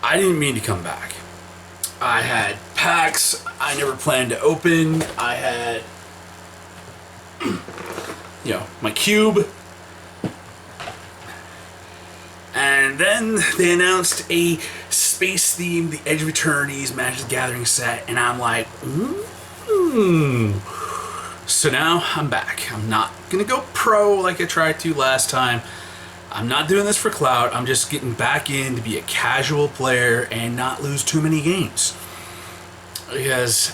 I didn't mean to come back. I had packs I never planned to open. I had, my cube. And then they announced a space-themed The Edge of Eternity's Magic the Gathering set, and I'm like, So now I'm back. I'm not going to go pro like I tried to last time. I'm not doing this for clout. I'm just getting back in to be a casual player and not lose too many games. Because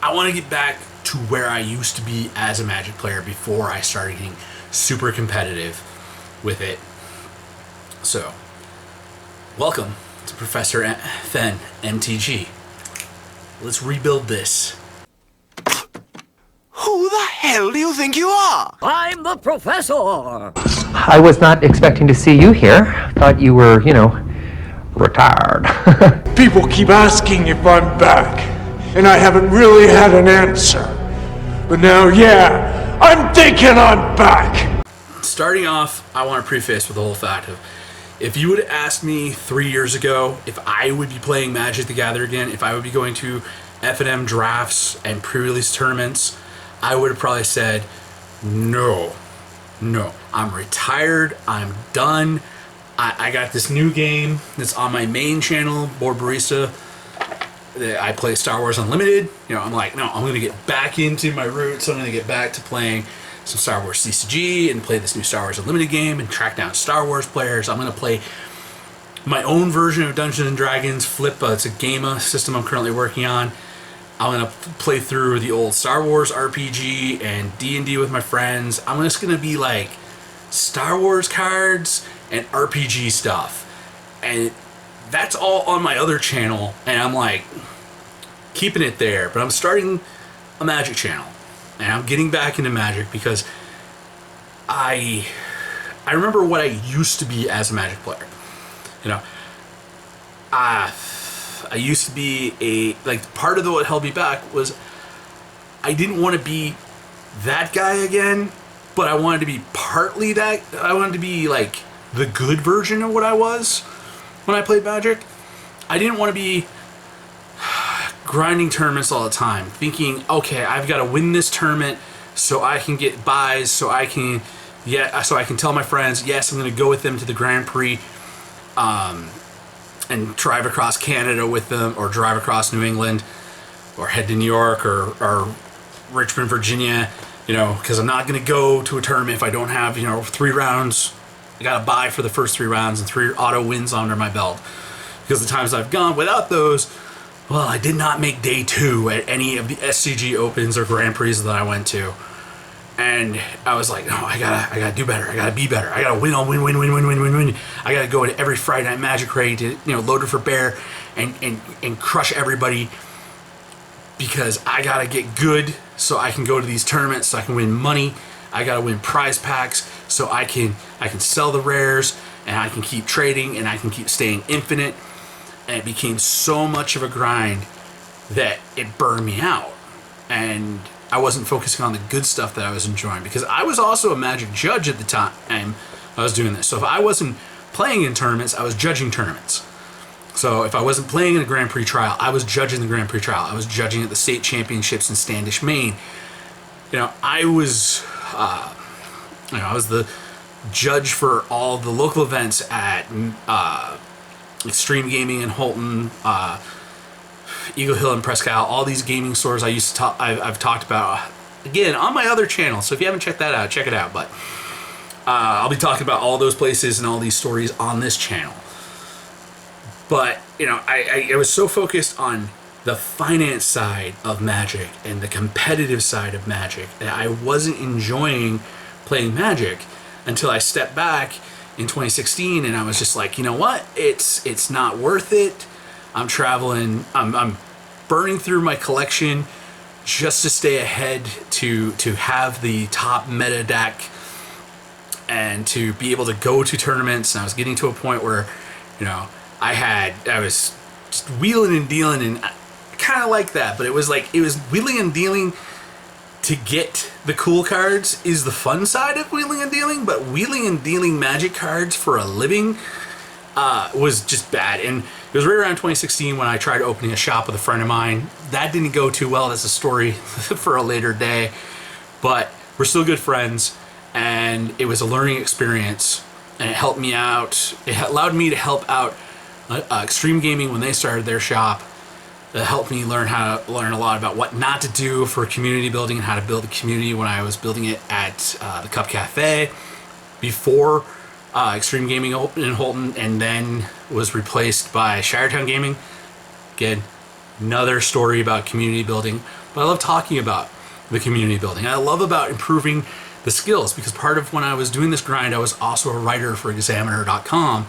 I want to get back to where I used to be as a Magic player before I started getting super competitive with it. So, welcome to Professor Fen MTG. Let's rebuild this. Who the hell do you think you are? I'm the professor. I was not expecting to see you here. Thought you were, retired. People keep asking if I'm back, and I haven't really had an answer. But now, yeah, I'm thinking I'm back. Starting off, I want to preface with the whole fact of, if you would have asked me 3 years ago if I would be playing Magic the Gathering again, if I would be going to FNM drafts and pre-release tournaments, I would have probably said, no, I'm retired, I'm done. I got this new game that's on my main channel, Board Barista. I play Star Wars Unlimited. I'm like, no, I'm going to get back into my roots. I'm going to get back to playing some Star Wars CCG and play this new Star Wars Unlimited game and track down Star Wars players. I'm going to play my own version of Dungeons and Dragons Flip. It's a game system I'm currently working on. I'm going to play through the old Star Wars RPG and D&D with my friends. I'm just going to be like Star Wars cards and RPG stuff. And that's all on my other channel. And I'm like keeping it there. But I'm starting a Magic channel. And I'm getting back into Magic because I remember what I used to be as a Magic player. I used to be part of what held me back was I didn't want to be that guy again, but I wanted to be partly that. I wanted to be like the good version of what I was when I played Magic. I didn't want to be grinding tournaments all the time, thinking, okay, I've got to win this tournament so I can get buys, so I can tell my friends, yes, I'm going to go with them to the Grand Prix, and drive across Canada with them, or drive across New England, or head to New York, or Richmond, Virginia, because I'm not going to go to a tournament if I don't have, 3 rounds. I got to buy for the first 3 rounds and 3 auto wins under my belt. Because the times I've gone without those, well, I did not make day 2 at any of the SCG Opens or Grand Prix that I went to. And I was like, no, I gotta do better. I gotta be better. I gotta win. I gotta go to every Friday Night Magic raid to, Loaded for Bear and crush everybody, because I gotta get good so I can go to these tournaments, so I can win money. I gotta win prize packs so I can sell the rares, and I can keep trading, and I can keep staying infinite. And it became so much of a grind that it burned me out. And I wasn't focusing on the good stuff that I was enjoying, because I was also a Magic judge at the time I was doing this. So if I wasn't playing in tournaments, I was judging tournaments. So if I wasn't playing in a Grand Prix trial, I was judging the Grand Prix trial. I was judging at the state championships in Standish, Maine. I was the judge for all the local events at Extreme Gaming in Holton, Eagle Hill and Presque Isle, all these gaming stores I've talked about again on my other channel. So if you haven't checked that out, check it out. But I'll be talking about all those places and all these stories on this channel. But I was so focused on the finance side of Magic and the competitive side of Magic that I wasn't enjoying playing Magic until I stepped back in 2016, and I was just like, you know what? It's not worth it. I'm traveling. I'm burning through my collection just to stay ahead, to have the top meta deck, and to be able to go to tournaments. And I was getting to a point where, I was just wheeling and dealing, and I kind of like that. But it was wheeling and dealing to get the cool cards is the fun side of wheeling and dealing, but wheeling and dealing Magic cards for a living was just bad. And it was right around 2016 when I tried opening a shop with a friend of mine. That didn't go too well. That's a story for a later day. But we're still good friends, and it was a learning experience, and it helped me out. It allowed me to help out Extreme Gaming when they started their shop. It helped me learn a lot about what not to do for community building and how to build a community when I was building it at the Cup Cafe before Extreme Gaming opened in Holton, and then was replaced by Shiretown Gaming. Again, another story about community building, but I love talking about the community building. I love about improving the skills, because part of when I was doing this grind, I was also a writer for Examiner.com,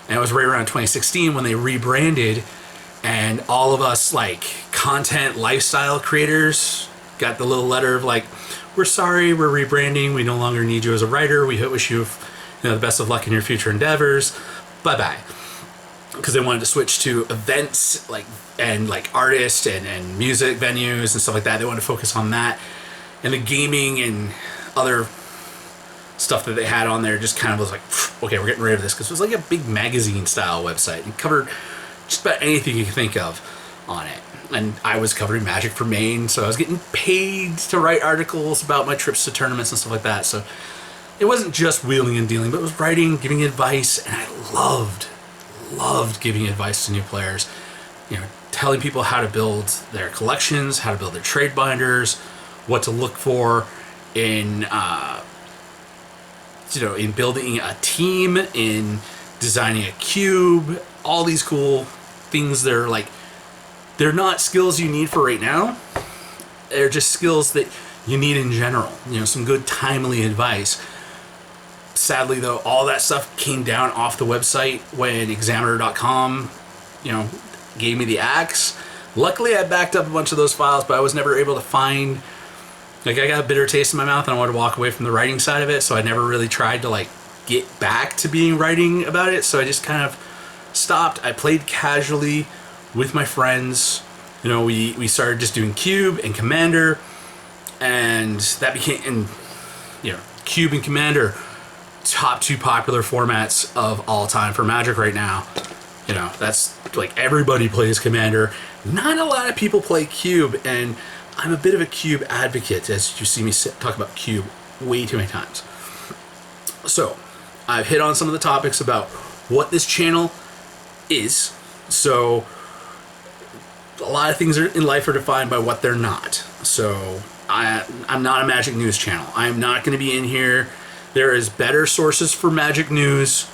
and it was right around 2016 when they rebranded, and all of us like content lifestyle creators got the little letter of like, we're sorry, we're rebranding, we no longer need you as a writer, we wish you the best of luck in your future endeavors, bye bye. Because they wanted to switch to events like artists and music venues and stuff like that. They wanted to focus on that, and the gaming and other stuff that they had on there just kind of was like, okay, we're getting rid of this, because it was like a big magazine style website and covered just about anything you can think of on it. And I was covering Magic for Maine, so I was getting paid to write articles about my trips to tournaments and stuff like that. So it wasn't just wheeling and dealing, but it was writing, giving advice, and I loved giving advice to new players. Telling people how to build their collections, how to build their trade binders, what to look for in in building a team, in designing a cube, all these cool things. They're not skills you need for right now. They're just skills that you need in general. Some good timely advice. Sadly, though, all that stuff came down off the website when Examiner.com, gave me the axe. Luckily, I backed up a bunch of those files, but I was never able to find. I got a bitter taste in my mouth, and I wanted to walk away from the writing side of it, so I never really tried to get back to being writing about it. So I just kind of stopped. I played casually with my friends. We started just doing Cube and Commander, and that became, Cube and Commander, top two popular formats of all time for Magic right now. That's like everybody plays Commander. Not a lot of people play Cube, and I'm a bit of a Cube advocate, as you see me talk about Cube way too many times. So I've hit on some of the topics about what this channel is. So a lot of things in life are defined by what they're not. So I'm not a Magic News channel. I'm not going to be in here. There is better sources for Magic News.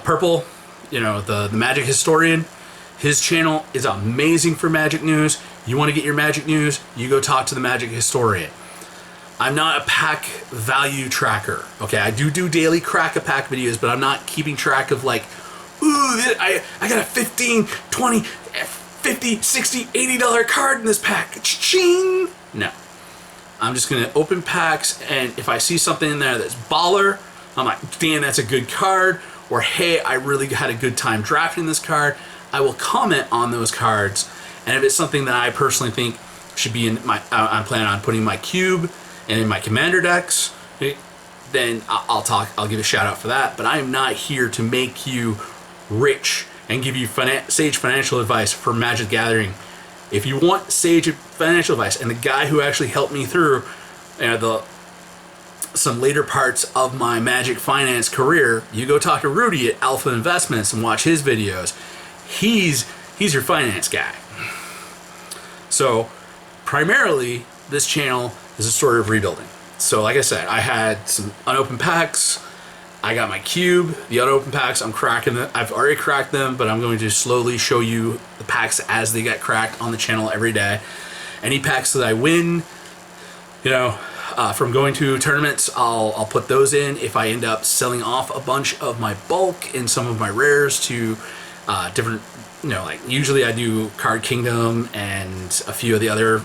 Purple, the Magic Historian, his channel is amazing for Magic News. You want to get your Magic News, you go talk to the Magic Historian. I'm not a pack value tracker. Okay, I do daily crack-a-pack videos, but I'm not keeping track of I got a 15, 20, 50, 60, $80 card in this pack. Ching! No. I'm just going to open packs, and if I see something in there that's baller, I'm like, damn, that's a good card. Or, hey, I really had a good time drafting this card. I will comment on those cards. And if it's something that I personally think should be in my, I'm planning on putting in my Cube and in my Commander decks, then I'll give a shout out for that. But I am not here to make you rich and give you sage financial advice for Magic Gathering. If you want sage financial advice, and the guy who actually helped me through some later parts of my Magic finance career, you go talk to Rudy at Alpha Investments and watch his videos. He's your finance guy. So primarily this channel is a story of rebuilding. So like I said, I had some unopened packs. I got my Cube, the unopened packs. I'm cracking them. I've already cracked them, but I'm going to slowly show you the packs as they get cracked on the channel every day. Any packs that I win, from going to tournaments, I'll put those in. If I end up selling off a bunch of my bulk and some of my rares to different, usually I do Card Kingdom and a few of the other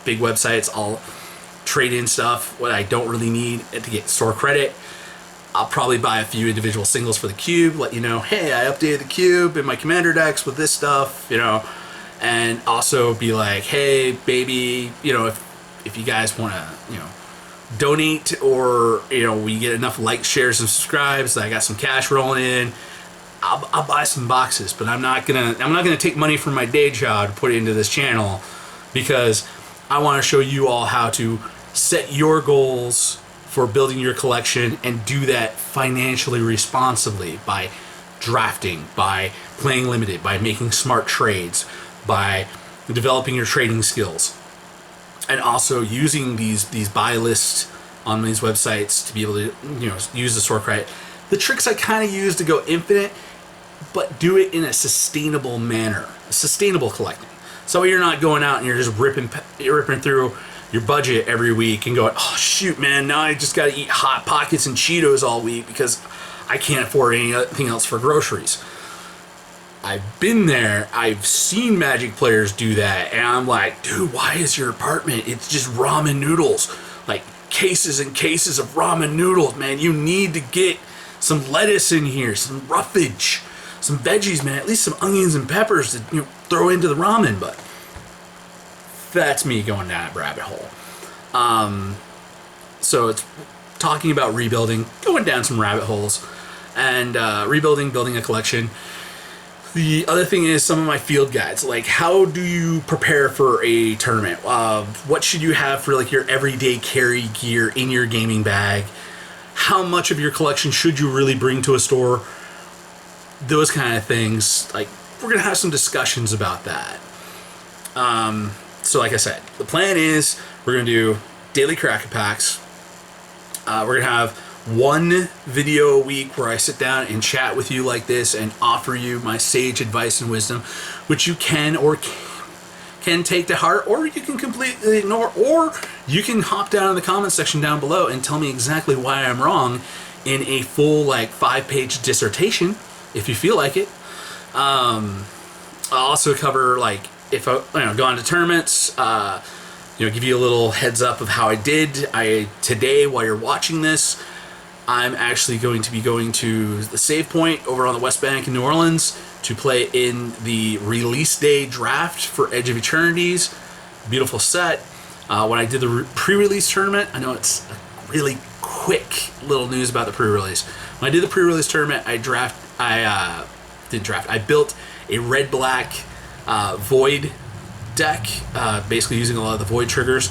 big websites. I'll trade in stuff what I don't really need to get store credit. I'll probably buy a few individual singles for the Cube, let you know, hey, I updated the Cube in my Commander decks with this stuff, and also be like, hey, baby, if you guys want to, donate, or we get enough likes, shares, and subscribes that I got some cash rolling in, I'll buy some boxes. But I'm not gonna take money from my day job to put it into this channel, because I want to show you all how to set your goals for building your collection and do that financially responsibly by drafting, by playing limited, by making smart trades, by developing your trading skills, and also using these buy lists on these websites to be able to use the sort credit. The tricks I kind of use to go infinite, but do it in a sustainable manner, sustainable collecting. So you're not going out and you're just ripping through your budget every week and going, oh shoot, man, now I just got to eat Hot Pockets and Cheetos all week because I can't afford anything else for groceries. I've been there. I've seen Magic players do that, and I'm like, dude, why is your apartment? It's just ramen noodles, like cases and cases of ramen noodles, man. You need to get some lettuce in here, some roughage, some veggies, man. At least some onions and peppers to throw into the ramen. But that's me going down a rabbit hole. So it's talking about rebuilding, going down some rabbit holes, and building a collection. The other thing is some of my field guides, like how do you prepare for a tournament? What should you have for like your everyday carry gear in your gaming bag? How much of your collection should you really bring to a store? Those kind of things. Like, we're gonna have some discussions about that. So like I said, the plan is we're gonna do daily Kraken packs. We're gonna have one video a week where I sit down and chat with you like this and offer you my sage advice and wisdom, which you can take to heart, or you can completely ignore, or you can hop down in the comment section down below and tell me exactly why I'm wrong in a full 5-page dissertation if you feel like it. I'll also cover if I gone to tournaments, give you a little heads up of how I did. Today, while you're watching this, I'm actually going to be going to the Save Point over on the West Bank in New Orleans to play in the release day draft for Edge of Eternities. Beautiful set. When I did the pre-release tournament, I know it's a really quick little news about the pre-release. When I did the pre-release tournament, I built a red-black Void deck, basically using a lot of the Void triggers.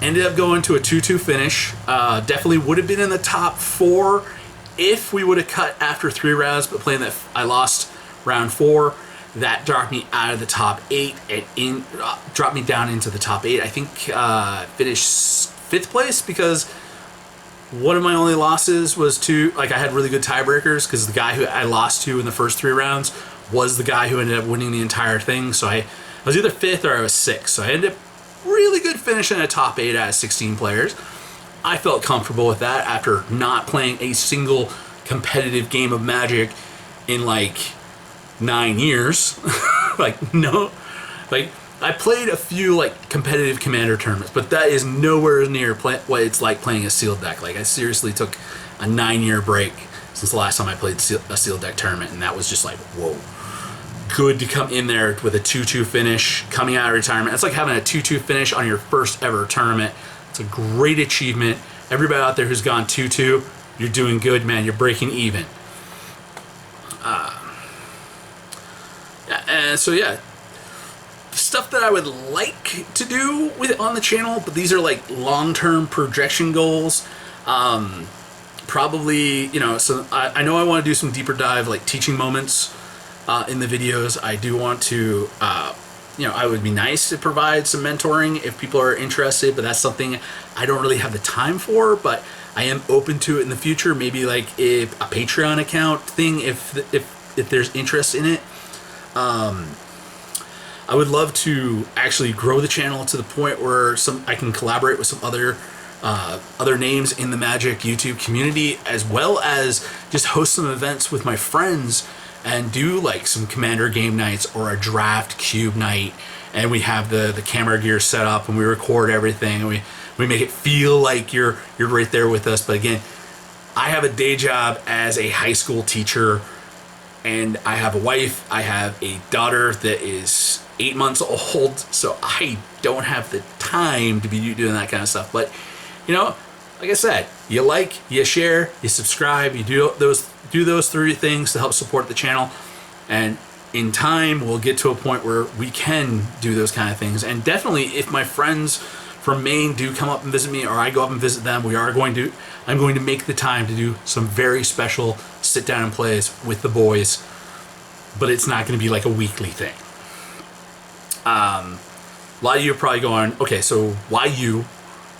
Ended up going to a 2-2 finish. Definitely would have been in the top 4 if we would have cut after 3 rounds, but playing that, I lost round 4. That dropped me out of the top 8 and dropped me down into the top 8. I think finished 5th place because one of my only losses was to, I had really good tiebreakers because the guy who I lost to in the first 3 rounds was the guy who ended up winning the entire thing. So I was either 5th or I was 6th. So I ended up really good finish in a top 8 out of 16 players. I felt comfortable with that after not playing a single competitive game of Magic in 9 years. I played a few competitive Commander tournaments, but that is nowhere near what it's like playing a sealed deck. I seriously took a 9-year break since the last time I played a sealed deck tournament, and that was just whoa. Good to come in there with a 2-2 finish coming out of retirement. It's like having a 2-2 finish on your first ever tournament. It's a great achievement. Everybody out there who's gone 2-2, you're doing good, man. You're breaking even. Stuff that I would like to do on the channel, but these are long-term projection goals. Probably, so I know I want to do some deeper dive teaching moments in the videos. I do want to, I would be nice to provide some mentoring if people are interested, but that's something I don't really have the time for, but I am open to it in the future. Maybe if a Patreon account thing, if there's interest in it. I would love to actually grow the channel to the point where I can collaborate with some other names in the Magic YouTube community, as well as just host some events with my friends and do some Commander game nights or a draft cube night, and we have the camera gear set up and we record everything and we make it feel like you're right there with us. But again, I have a day job as a high school teacher, and I have a wife. I have a daughter that is 8 months old, so I don't have the time to be doing that kind of stuff. But like I said, you like, you share, you subscribe, you do those 3 things to help support the channel. And in time, we'll get to a point where we can do those kind of things. And definitely, if my friends from Maine do come up and visit me, or I go up and visit them, I'm going to make the time to do some very special sit down and plays with the boys. But it's not going to be like a weekly thing. A lot of you are probably going, okay, so why you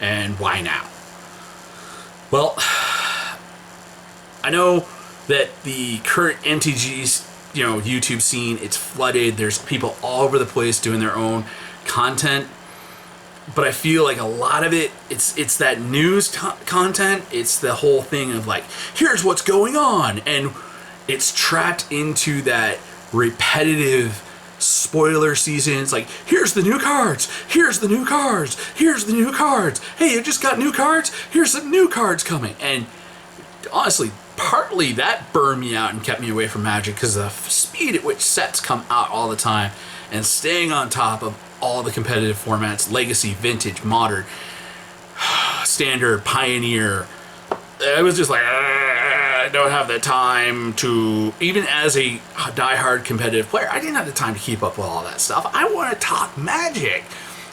and why now? Well, I know that the current MTG's YouTube scene, it's flooded. There's people all over the place doing their own content, but I feel like a lot of it's that news content. It's the whole thing of like, here's what's going on, and it's trapped into that repetitive spoiler season. It's like, here's the new cards, here's the new cards, here's the new cards. Hey, you just got new cards? Here's some new cards coming. And honestly, partly that burned me out and kept me away from Magic, because the speed at which sets come out all the time, and staying on top of all the competitive formats, legacy, vintage, modern, standard, pioneer. I was just like, I don't have the time to, even as a diehard competitive player, I didn't have the time to keep up with all that stuff. I want to talk Magic.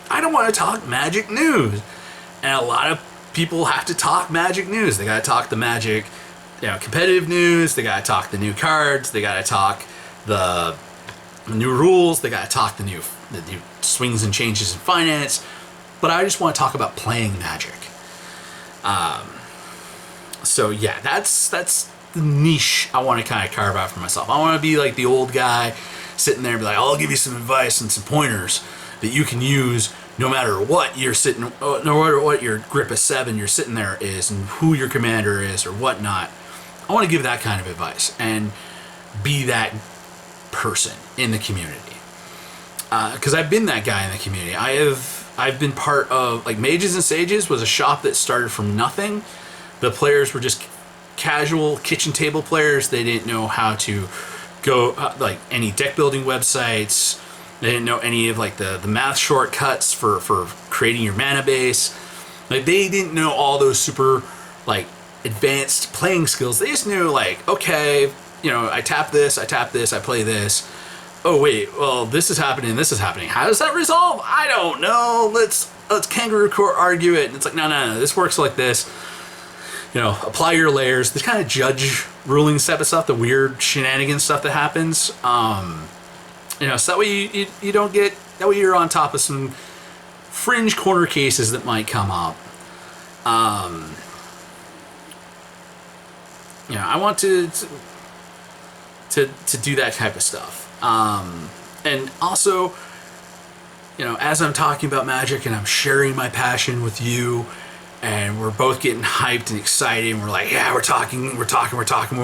I don't want to talk Magic news. And a lot of people have to talk Magic news. They got to talk the Magic, competitive news. They got to talk the new cards. They got to talk the new rules. They got to talk the new swings and changes in finance. But I just want to talk about playing Magic. So yeah, that's the niche I want to kind of carve out for myself. I want to be like the old guy sitting there and be like, I'll give you some advice and some pointers that you can use no matter what you're sitting, no matter what your grip of 7 you're sitting there is, and who your commander is or whatnot. I want to give that kind of advice and be that person in the community. Because I've been that guy in the community. I've been part of, like, Mages and Sages was a shop that started from nothing. The players were just casual kitchen table players. They didn't know how to go, like, any deck building websites. They didn't know any of, like, the math shortcuts for creating your mana base. Like, they didn't know all those super, like, advanced playing skills. They just knew, like, okay, I tap this, I play this. Oh wait, well, this is happening. How does that resolve? I don't know. Let's kangaroo court argue it. And it's like, no. This works like this. Apply your layers. This kind of judge ruling type of stuff, the weird shenanigans stuff that happens. So that way you don't get, that way you're on top of some fringe corner cases that might come up. I want to do that type of stuff. And also, as I'm talking about Magic and I'm sharing my passion with you, and we're both getting hyped and excited, and we're like, yeah, we're talking, we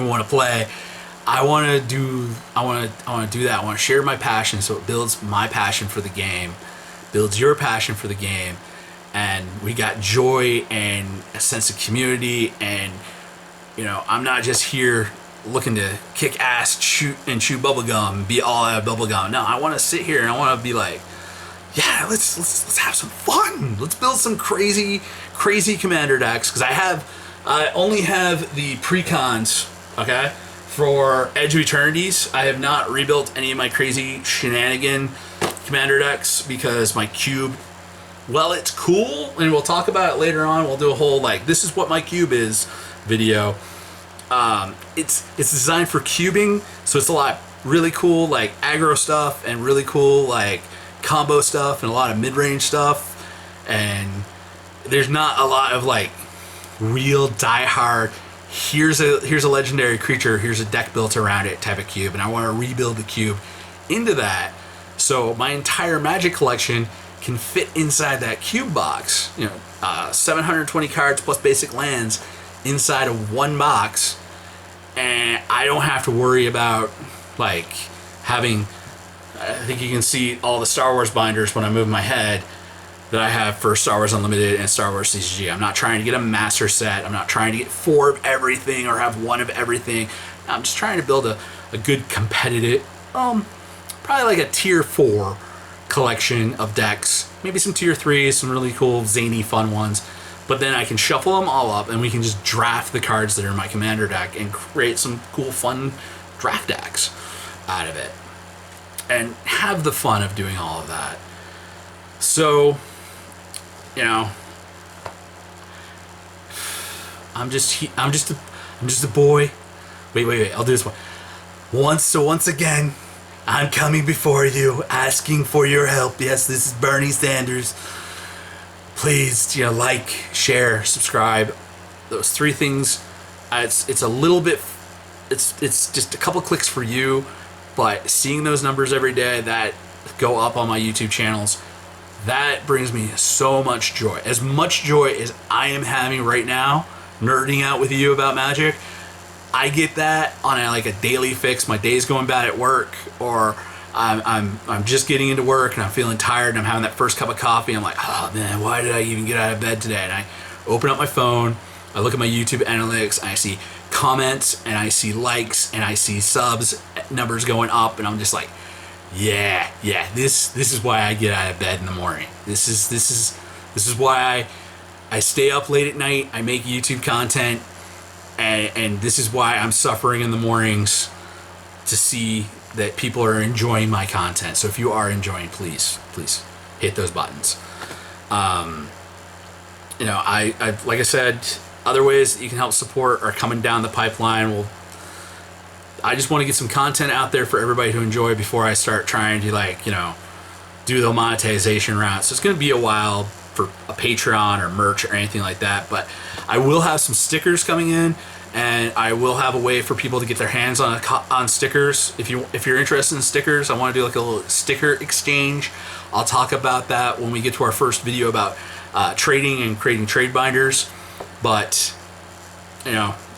want to play. I want to do that. I want to share my passion, so it builds my passion for the game, builds your passion for the game, and we got joy and a sense of community. And I'm not just here looking to kick ass, shoot and chew bubblegum and be all out of bubblegum. No, I want to sit here and I want to be like, yeah, let's have some fun. Let's build some crazy commander decks, because I only have the precons, okay, for Edge of Eternities. I have not rebuilt any of my crazy shenanigan commander decks, because my cube, well, it's cool, and we'll talk about it later on. We'll do a whole, like, this is what my cube is video. It's designed for cubing, so it's a lot really cool, like, aggro stuff, and really cool, like, combo stuff, and a lot of mid-range stuff. And there's not a lot of, like, real die-hard, here's a legendary creature, here's a deck built around it type of cube. And I want to rebuild the cube into that, so my entire Magic collection can fit inside that cube box. 720 cards plus basic lands inside of one box, and I don't have to worry about, like, having, I think you can see all the Star Wars binders when I move my head that I have for Star Wars Unlimited and Star Wars CCG. I'm not trying to get a master set. I'm not trying to get 4 of everything or have 1 of everything. I'm just trying to build a good competitive, probably like a tier 4 collection of decks. Maybe some tier 3s, some really cool, zany, fun ones. But then I can shuffle them all up and we can just draft the cards that are in my commander deck and create some cool, fun draft decks out of it. And have the fun of doing all of that. So, you know, I'm just a boy. Wait, I'll do this one. Once again, I'm coming before you, asking for your help. Yes, this is Bernie Sanders. Please, you know, like, share, subscribe. Those 3 things. It's a little bit. It's just a couple clicks for you, but seeing those numbers every day that go up on my YouTube channels, that brings me so much joy. As much joy as I am having right now, nerding out with you about Magic. I get that on a daily fix. My day's going bad at work, or I'm just getting into work and I'm feeling tired and I'm having that first cup of coffee. I'm like, oh man, why did I even get out of bed today? And I open up my phone, I look at my YouTube analytics, and I see comments and I see likes and I see subs numbers going up, and I'm just like, yeah, this is why I get out of bed in the morning. This is why I stay up late at night. I make YouTube content. And this is why I'm suffering in the mornings to see that people are enjoying my content. So if you are enjoying, please hit those buttons. You know, I like I said, other ways that you can help support are coming down the pipeline. I just want to get some content out there for everybody to enjoy before I start trying to do the monetization route. So it's going to be a while for a Patreon or merch or anything like that, but I will have some stickers coming in, and I will have a way for people to get their hands on stickers. If you're interested in stickers, I want to do a little sticker exchange. I'll talk about that when we get to our first video about trading and creating trade binders. But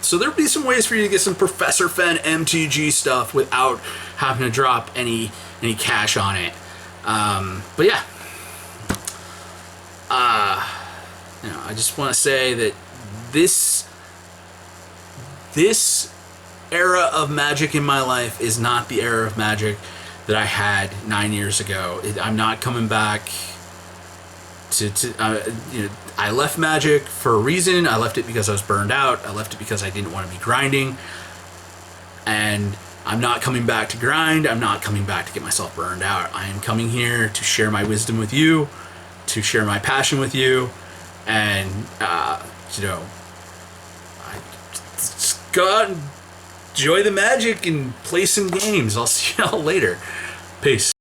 so there'll be some ways for you to get some Professor Fen MTG stuff without having to drop any cash on it. But yeah. I just want to say that this era of Magic in my life is not the era of Magic that I had 9 years ago. I'm not coming back I left Magic for a reason. I left it because I was burned out. I left it because I didn't want to be grinding. And I'm not coming back to grind. I'm not coming back to get myself burned out. I am coming here to share my wisdom with you, to share my passion with you, and I just go out and enjoy the Magic and play some games. I'll see y'all later. Peace.